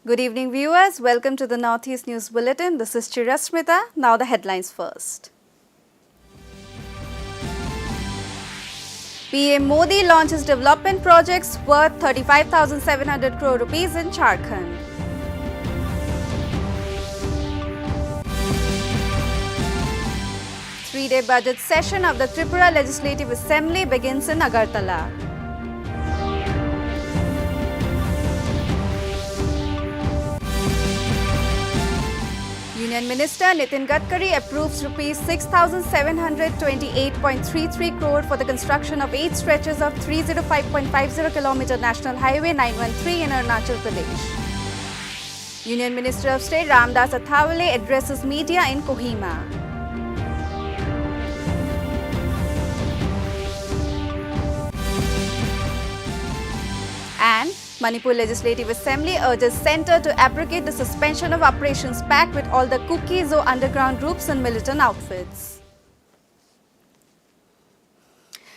Good evening, viewers. Welcome to the Northeast News Bulletin. This is Chirasmita. Now the headlines first. PM Modi launches development projects worth 35,700 crore rupees in Jharkhand. Three-day budget session of the Tripura Legislative Assembly begins in Agartala. Union Minister Nitin Gadkari approves rupees 6,728.33 crore for the construction of 8 stretches of 305.50 km National Highway 913 in Arunachal Pradesh. Union Minister of State Ramdas Athawale addresses media in Kohima. And Manipur Legislative Assembly urges Centre to abrogate the suspension of Operations Pact with all the cookies or underground groups and militant outfits.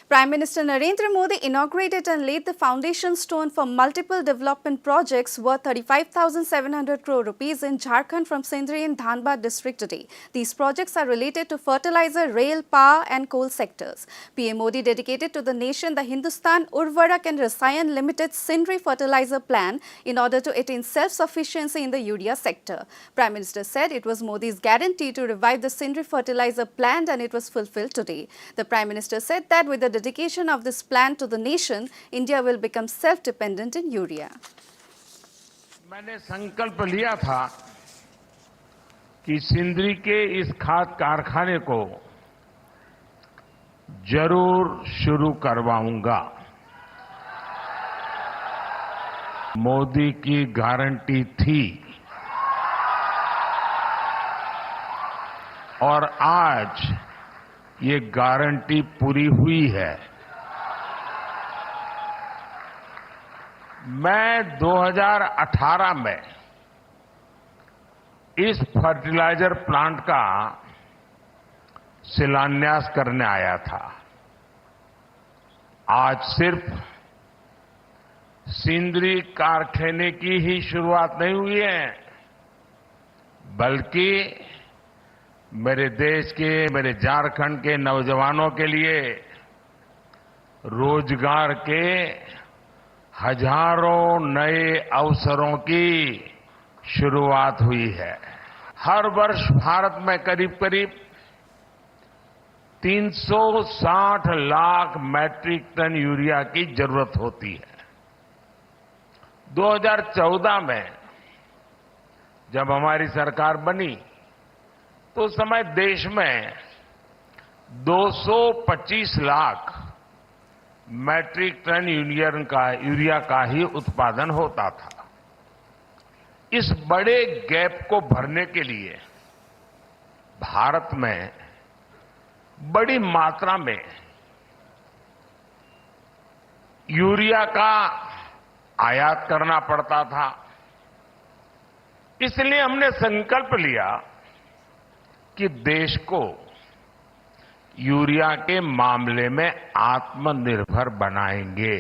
Prime Minister Narendra Modi inaugurated and laid the foundation stone for multiple development projects worth 35,700 crore rupees in Jharkhand from Sindri and Dhanbad district today. These projects are related to fertilizer, rail, power and coal sectors. PM Modi dedicated to the nation the Hindustan Urvarak and Rasayan Limited Sindri fertilizer plan in order to attain self-sufficiency in the urea sector. Prime Minister said it was Modi's guarantee to revive the Sindri fertilizer plant and it was fulfilled today. The Prime Minister said that with the dedication of this plan to the nation, India will become self-dependent in urea. मैंने संकल्प लिया था कि सिंदरी के इस खाद कारखाने को जरूर शुरू करवाऊंगा। मोदी की गारंटी थी और आज ये गारंटी पूरी हुई है। मैं 2018 में इस फर्टिलाइजर प्लांट का शिलान्यास करने आया था। आज सिर्फ सिंदरी कारखाने की ही शुरुआत नहीं हुई है, बल्कि मेरे देश के, मेरे झारखंड के नौजवानों के लिए रोजगार के हजारों नए अवसरों की शुरुआत हुई है। हर वर्ष भारत में करीब 360 लाख मैट्रिक टन यूरिया की जरूरत होती है। 2014 में जब हमारी सरकार बनी तो उस समय देश में 225 लाख मैट्रिक टन यूरिया का ही उत्पादन होता था। इस बड़े गैप को भरने के लिए भारत में बड़ी मात्रा में यूरिया का आयात करना पड़ता था। इसलिए हमने संकल्प लिया कि देश को यूरिया के मामले में आत्मनिर्भर बनाएंगे।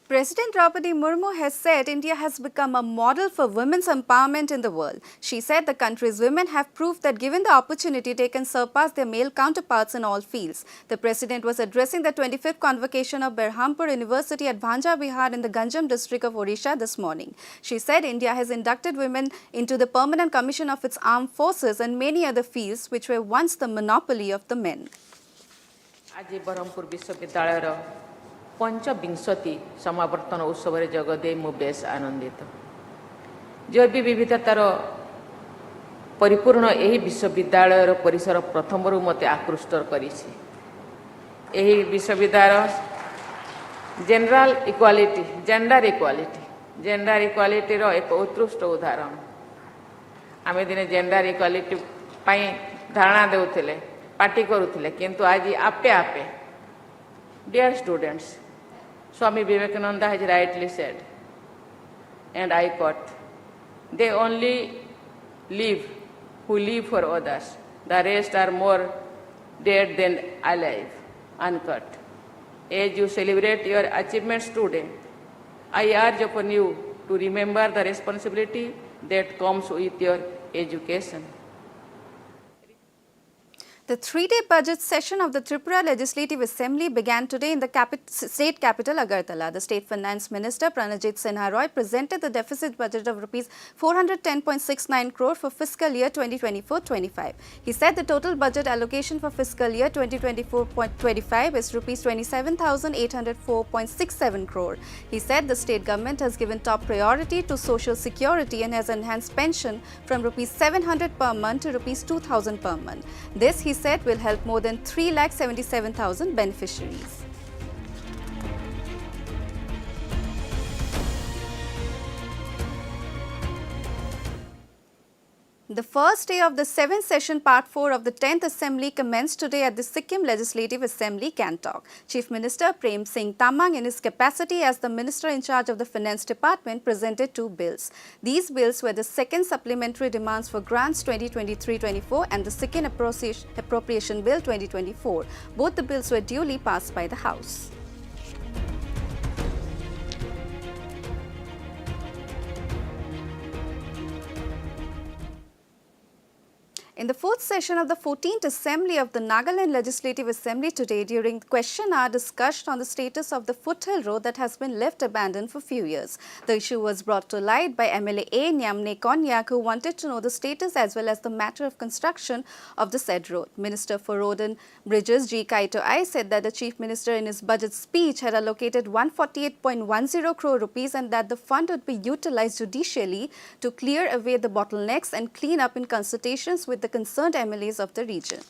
President Draupadi Murmu has said India has become a model for women's empowerment in the world. She said the country's women have proved that given the opportunity, they can surpass their male counterparts in all fields. The president was addressing the 25th convocation of Berhampur University at Bhanja Bihar in the Ganjam district of Odisha this morning. She said India has inducted women into the permanent commission of its armed forces and many other fields which were once the monopoly of the men. आज बरहमपुर विश्वविद्यालय पंचविंशति समावर्तन उत्सव में जगदे मु base आनंदित। जैव विविधतार परिपूर्ण यही विश्वविद्यालय परिसर प्रथम मते आकृष्ट करी। विश्वविद्यालय जेंडर इक्वालिटी एक उत्कृष्ट उदाहरण। आम दिने जेंडर इक्वालिटी धारणा देउथिले, पार्टी करुथिले, किंतु आज आपे आपे Dear students, Swami Vivekananda has rightly said, and I quote, "They only live who live for others. The rest are more dead than alive." Unquote. As you celebrate your achievements today, I urge upon you to remember the responsibility that comes with your education. The three-day budget session of the Tripura Legislative Assembly began today in the state capital Agartala. The State Finance Minister Pranajit Sinha Roy presented the deficit budget of Rs 410.69 crore for fiscal year 2024-25. He said the total budget allocation for fiscal year 2024-25 is Rs 27,804.67 crore. He said the state government has given top priority to social security and has enhanced pension from Rs 700 per month to Rs 2,000 per month. This, he said, will help more than 3,77,000 beneficiaries. The first day of the 7th session, Part 4 of the 10th Assembly commenced today at the Sikkim Legislative Assembly, Gangtok. Chief Minister Prem Singh Tamang, in his capacity as the Minister in charge of the Finance Department, presented two bills. These bills were the second supplementary demands for grants 2023-24 and the Sikkim Appropriation Bill 2024. Both the bills were duly passed by the House. In the fourth session of the 14th Assembly of the Nagaland Legislative Assembly today, during question hour, discussion on the status of the foothill road that has been left abandoned for few years. The issue was brought to light by MLA A. Nyamne Konyak, who wanted to know the status as well as the matter of construction of the said road. Minister for Road and Bridges G. Kaito I said that the Chief Minister in his budget speech had allocated 148.10 crore rupees and that the fund would be utilized judicially to clear away the bottlenecks and clean up in consultations with the concerned MLAs of the region.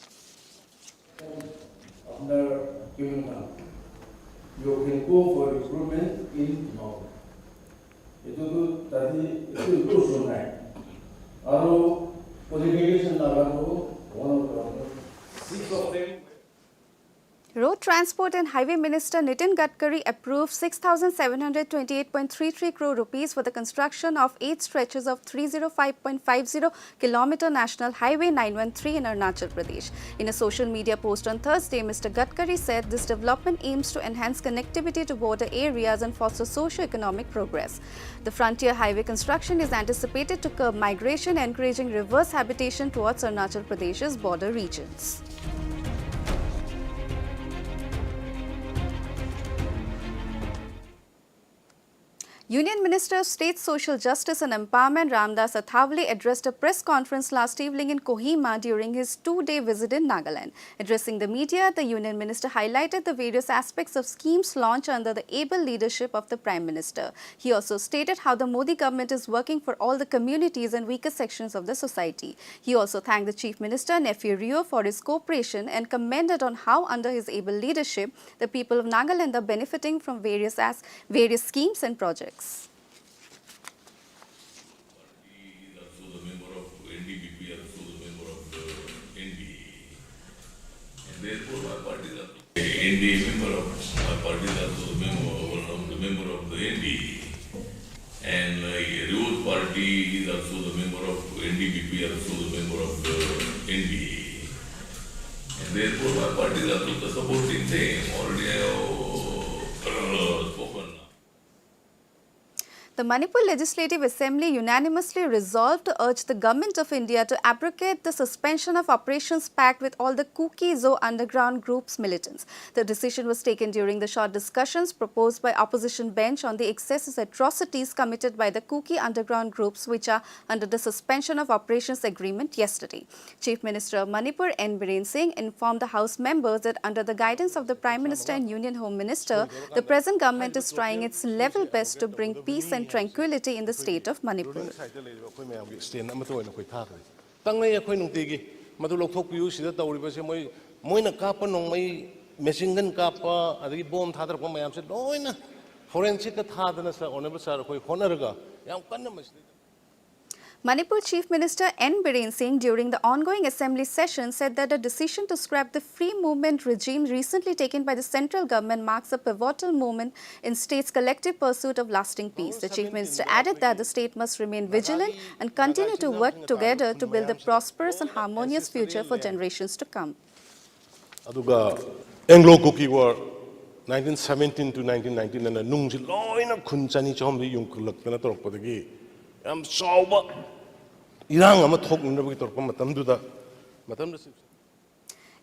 Under given month, you can go for improvement in North. It will do so right. Aro qualification lagano one of the 6 of them. Road Transport and Highway Minister Nitin Gadkari approved 6,728.33 crore rupees for the construction of 8 stretches of 305.50 km National Highway 913 in Arunachal Pradesh. In a social media post on Thursday, Mr. Gadkari said this development aims to enhance connectivity to border areas and foster socio-economic progress. The frontier highway construction is anticipated to curb migration, encouraging reverse habitation towards Arunachal Pradesh's border regions. Union Minister of State Social Justice and Empowerment Ramdas Athavale addressed a press conference last evening in Kohima during his 2-day visit in Nagaland. Addressing the media, the Union Minister highlighted the various aspects of schemes launched under the able leadership of the Prime Minister. He also stated how the Modi government is working for all the communities and weaker sections of the society. He also thanked the Chief Minister Nephew Rio for his cooperation and commended on how under his able leadership, the people of Nagaland are benefiting from various schemes and projects. Therefore, my party is NDA member of my party is also one of the member of the NDA, and Rose party is also the member of NDPP, also the member of the NDA, and therefore my party is also the supporting thing. Already I have spoken. The Manipur Legislative Assembly unanimously resolved to urge the Government of India to abrogate the suspension of operations pact with all the Kuki-Zo underground groups militants. The decision was taken during the short discussions proposed by opposition bench on the excessive atrocities committed by the Kuki underground groups which are under the suspension of operations agreement yesterday. Chief Minister of Manipur N. Biren Singh informed the House members that under the guidance of the Prime Minister and Union Home Minister, the present government is trying its level best to bring peace and tranquility in the state of Manipur. Manipur Chief Minister N. Biren Singh during the ongoing assembly session said that the decision to scrap the free movement regime recently taken by the central government marks a pivotal moment in state's collective pursuit of lasting peace. The Chief Minister added that the state must remain vigilant and continue to work together to build a prosperous and harmonious future for generations to come. Anglo-Kuki War 1917 to 1919 na nungji loina khun chani chom ri yung khulak na torok padagi am sauba irang ama thok na bagi torpa matam du da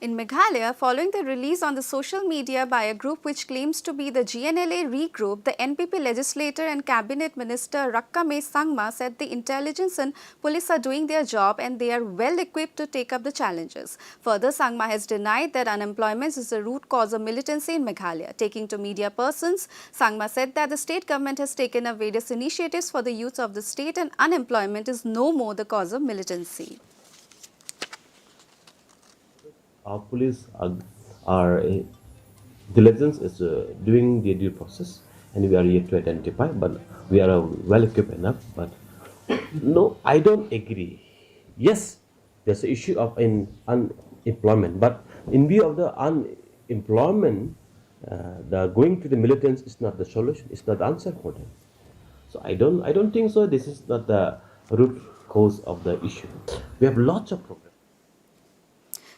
In Meghalaya, following the release on the social media by a group which claims to be the GNLA regroup, the NPP legislator and cabinet minister Rakkame Sangma said the intelligence and police are doing their job and they are well equipped to take up the challenges. Further, Sangma has denied that unemployment is the root cause of militancy in Meghalaya. Taking to media persons, Sangma said that the state government has taken up various initiatives for the youth of the state and unemployment is no more the cause of militancy. Our police are diligence is doing the due process, and we are yet to identify, but we are well equipped enough. But no, I don't agree. Yes, there's an issue of unemployment, but in view of the unemployment, the going to the militants is not the solution. It's not the answer for them. So I don't think so. This is not the root cause of the issue. We have lots of programs.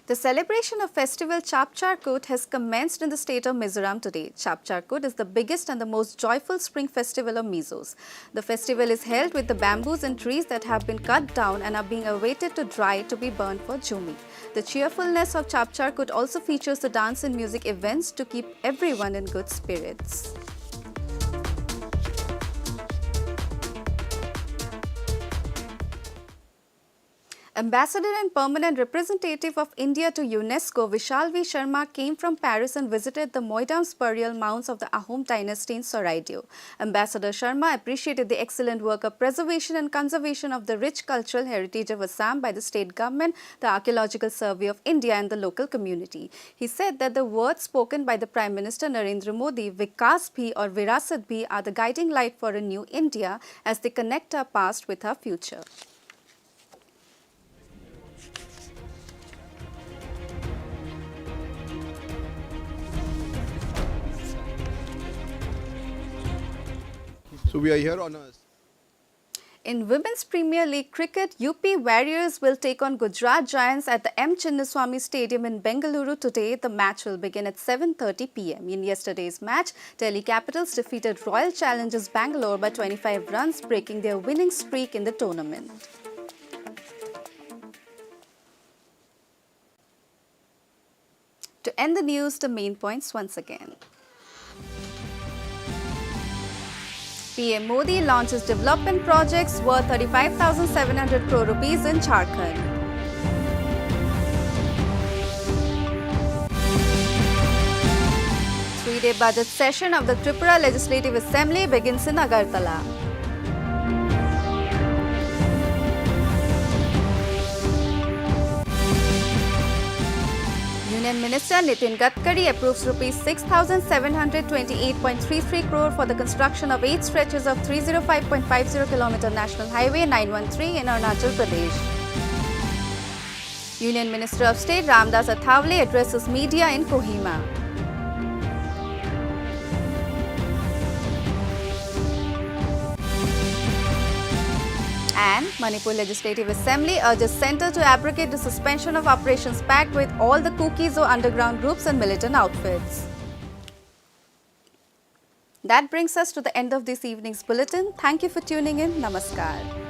The celebration of festival Chapcharkut has commenced in the state of Mizoram today. Chapcharkut is the biggest and the most joyful spring festival of Mizos. The festival is held with the bamboos and trees that have been cut down and are being awaited to dry to be burnt for Jumi. The cheerfulness of Chapcharkut also features the dance and music events to keep everyone in good spirits. Ambassador and permanent representative of India to UNESCO, Vishal V. Sharma came from Paris and visited the Moidam's burial mounds of the Ahom dynasty in Soraidio. Ambassador Sharma appreciated the excellent work of preservation and conservation of the rich cultural heritage of Assam by the state government, the Archaeological Survey of India and the local community. He said that the words spoken by the Prime Minister Narendra Modi, Vikas Bhi or Virasat Bhi, are the guiding light for a new India as they connect our past with our future. So we are here on a... In Women's Premier League cricket, UP Warriors will take on Gujarat Giants at the M. Chinnaswamy Stadium in Bengaluru today. The match will begin at 7:30 p.m. In yesterday's match, Delhi Capitals defeated Royal Challengers Bangalore by 25 runs, breaking their winning streak in the tournament. To end the news, the main points once again. PM Modi launches development projects worth 35,700 crore rupees in Jharkhand. Three-day budget session of the Tripura Legislative Assembly begins in Agartala. Union Minister Nitin Gadkari approves Rs 6,728.33 crore for the construction of 8 stretches of 305.50 km National Highway 913 in Arunachal Pradesh. Union Minister of State Ramdas Athavale addresses media in Kohima. And Manipur Legislative Assembly urges Centre to abrogate the suspension of operations pact with all the cookies or underground groups and militant outfits. That brings us to the end of this evening's bulletin. Thank you for tuning in. Namaskar.